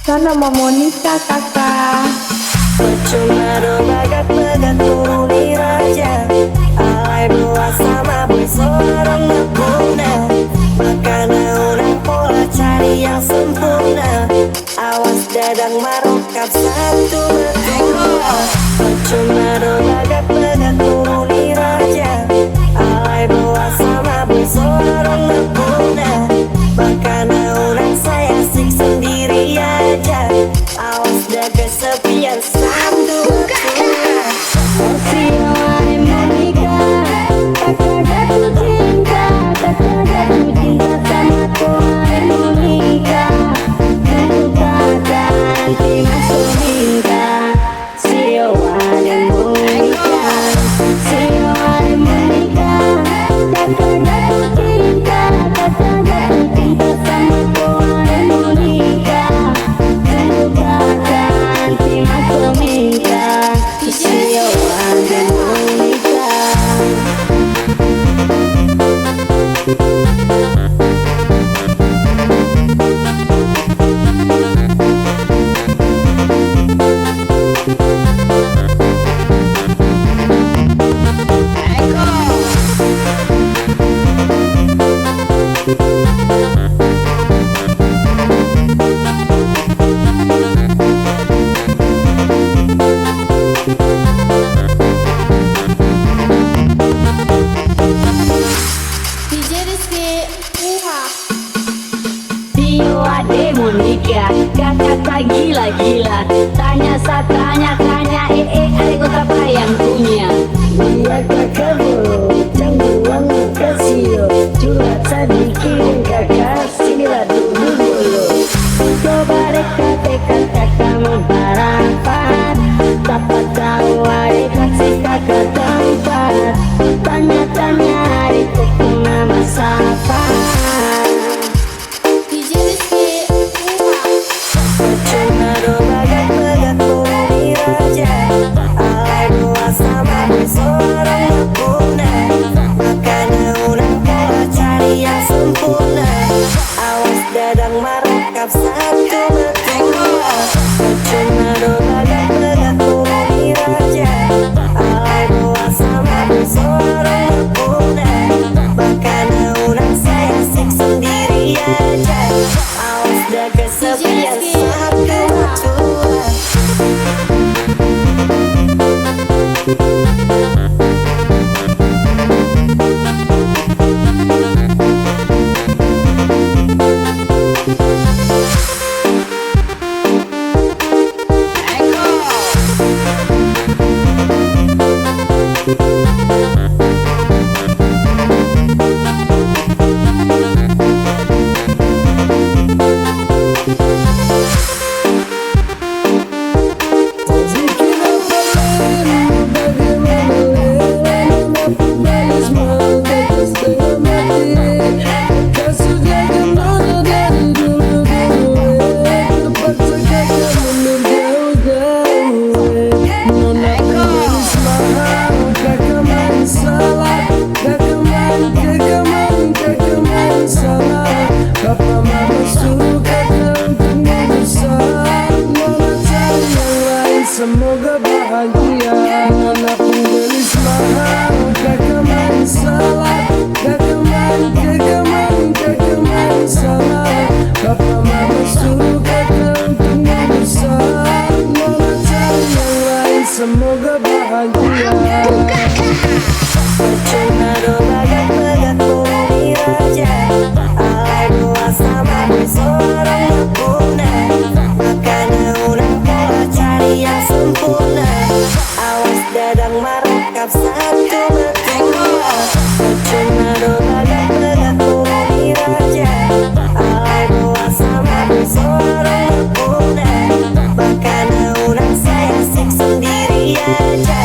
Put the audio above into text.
Sana mau Monica kakak. Percuma do bagak-bagak penghuni raja. Alai dua sama boy seorang bunda. Makanya orang pola cari yang sempurna. Awas dadang marokap satu betul. Percuma do bagak-bagak penghuni raja. Alai dua sama boy seorang bunda. Makanya orang saya asik sendiri aja. Awas dah kesepian satu betul. Monica, kakak gila-gila. Tanya aku apa yang punya. Dia kakak bolo, jangan uang kasih. Curhat sedikit kakak, sinilah dulu. Coba dekat kakak mau barapat. Dapat tahu adik si kakak tempat. Tanya adikku nama siapa. Percuma do bagak-bagak penghuni raja. Alai dua sama boy seorang bunda. Makanya orang pola cari yang sempurna. Awas dadang marokap satu betul. Percuma do bagak-bagak penghuni raja. Alai dua sama boy seorang bunda. Makanya orang saya asik sendiri aja. Awas dah kesepian satu betul. Semoga bahagia. Anak gelis mahal, kakak main salah. Kakak main salah. Papa mama suruh kakak untuk besar. Nona cari yang lain, semoga bahagia. Percuma do bagak-bagak penghuni raja. Alai dua sama boy seorang bunda. Makanya orang pola cari yang sempurna. Awas dadang marokap satu betul. Percuma do bagak-bagak penghuni raja. Alai dua sama boy seorang bunda. Makanya orang saya asik sendiri aja.